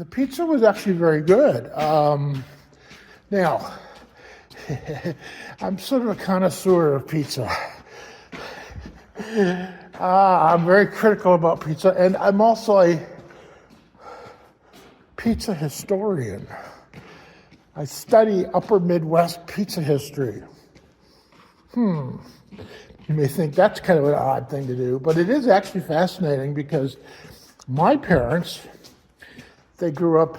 The pizza was actually very good. Now, I'm sort of a connoisseur of pizza. I'm very critical about pizza, and I'm also a pizza historian. I study upper Midwest pizza history. You may think that's kind of an odd thing to do, but it is actually fascinating because my parents, they grew up,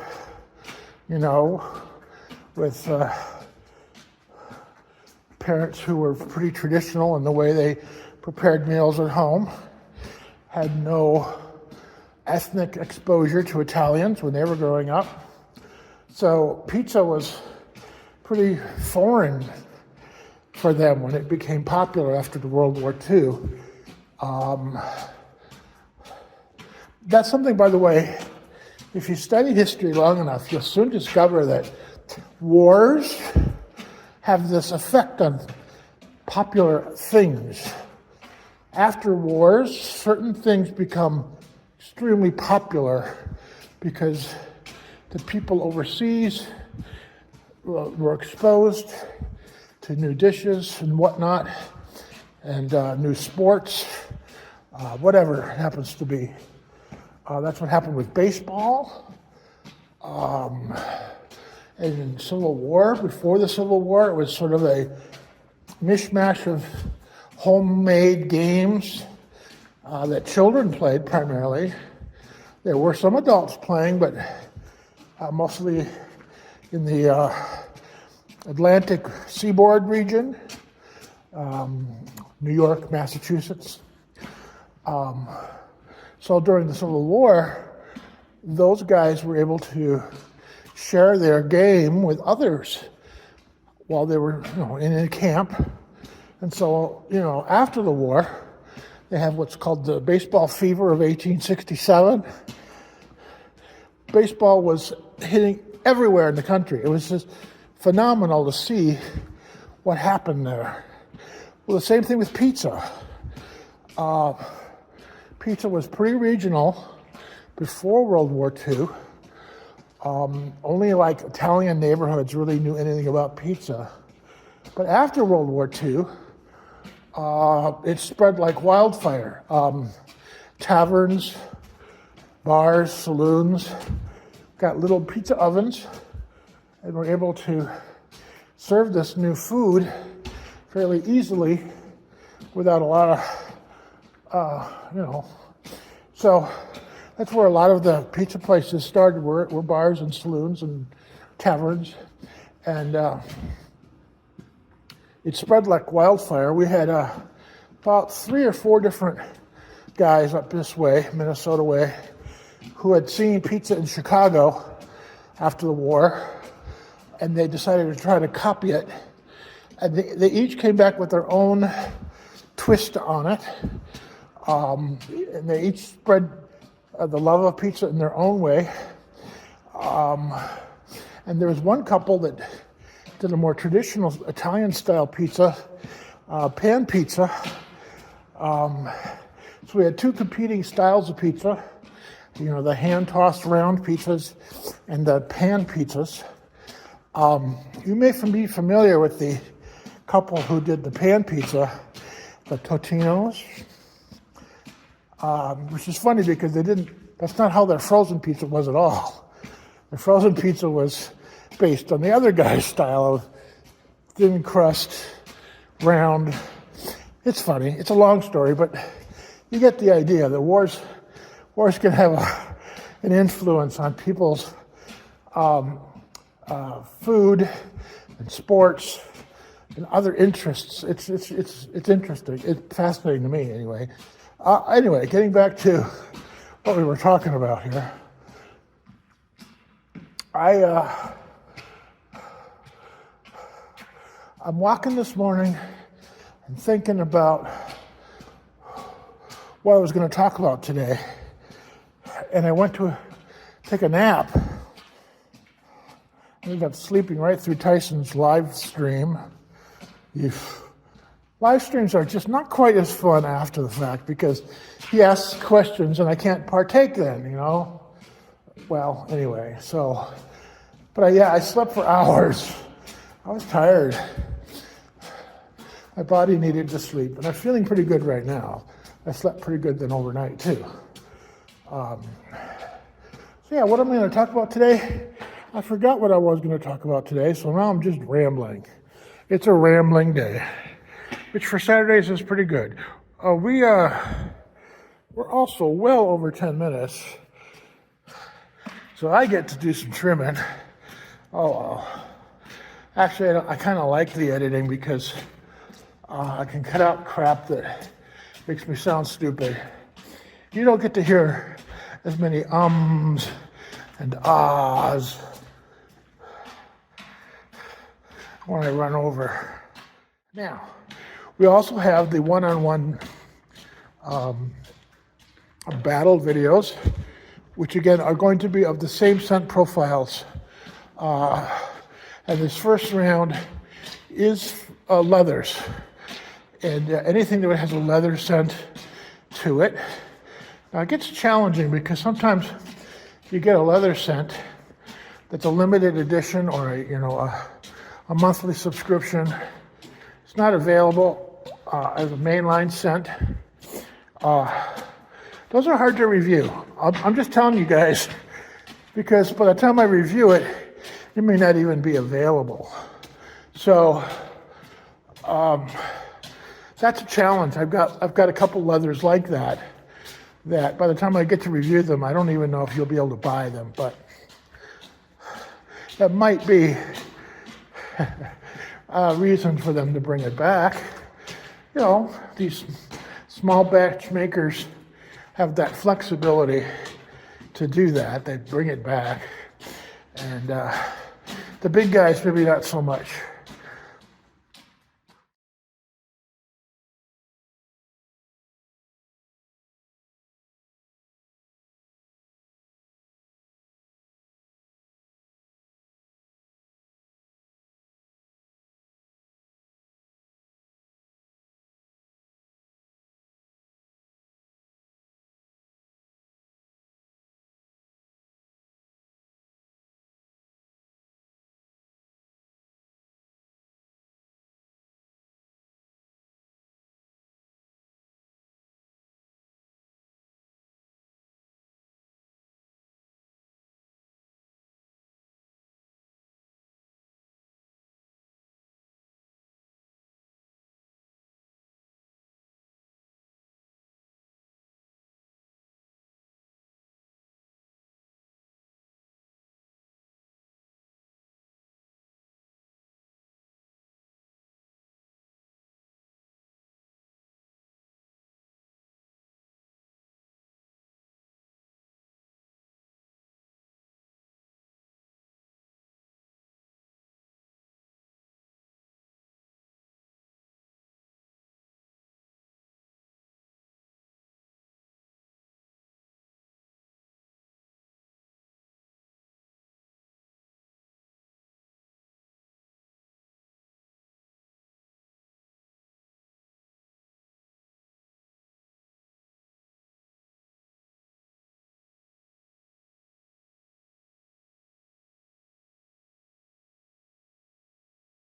with parents who were pretty traditional in the way they prepared meals at home, had no ethnic exposure to Italians when they were growing up. So pizza was pretty foreign for them when it became popular after the World War II. That's something, by the way, if you study history long enough, you'll soon discover that wars have this effect on popular things. After wars, certain things become extremely popular because the people overseas were exposed to new dishes and whatnot, and new sports, whatever it happens to be. That's what happened with baseball. In the Civil War, before the Civil War, it was sort of a mishmash of homemade games that children played primarily. There were some adults playing, but mostly in the Atlantic seaboard region, New York, Massachusetts. So during the Civil War, those guys were able to share their game with others while they were, in a camp. And so, after the war, they have what's called the baseball fever of 1867. Baseball was hitting everywhere in the country. It was just phenomenal to see what happened there. Well, the same thing with pizza. Pizza was pretty regional before World War II. Only like Italian neighborhoods really knew anything about pizza. But after World War II, it spread like wildfire. Taverns, bars, saloons got little pizza ovens and were able to serve this new food fairly easily without a lot of, So that's where a lot of the pizza places started, were bars and saloons and taverns. And it spread like wildfire. We had about 3 or 4 different guys up this way, Minnesota way, who had seen pizza in Chicago after the war, and they decided to try to copy it. And they each came back with their own twist on it. And they each spread the love of pizza in their own way. And there was one couple that did a more traditional Italian-style pizza, pan pizza. So we had 2 competing styles of pizza, the hand-tossed round pizzas and the pan pizzas. You may be familiar with the couple who did the pan pizza, the Totino's, which is funny because that's not how their frozen pizza was at all. The frozen pizza was based on the other guy's style of thin crust, round. It's funny. It's a long story, but you get the idea. The wars can have an influence on people's food and sports and other interests. It's interesting. It's fascinating to me, anyway. Anyway, getting back to what we were talking about here. I'm walking this morning and thinking about what I was going to talk about today. And I went to take a nap. I ended up sleeping right through Tyson's live stream. Live streams are just not quite as fun after the fact because he asks questions and I can't partake then, Well, anyway, so, but I slept for hours. I was tired. My body needed to sleep, and I'm feeling pretty good right now. I slept pretty good then overnight too. So yeah, what am I going to talk about today? I forgot what I was going to talk about today, so now I'm just rambling. It's a rambling day, which for Saturdays is pretty good. We're also well over 10 minutes, so I get to do some trimming. Oh, well. Actually, I kind of like the editing because I can cut out crap that makes me sound stupid. You don't get to hear as many ums and ahs when I run over. Now, we also have the one-on-one battle videos, which again are going to be of the same scent profiles. And this first round is leathers. And anything that has a leather scent to it. Now it gets challenging because sometimes you get a leather scent that's a limited edition or a monthly subscription. It's not available as a mainline scent. Those are hard to review. I'm just telling you guys because by the time I review it, it may not even be available. So that's a challenge. I've got a couple leathers like that by the time I get to review them, I don't even know if you'll be able to buy them, but that might be a reason for them to bring it back. You know, these small batch makers have that flexibility to do that. They bring it back. And the big guys, maybe not so much.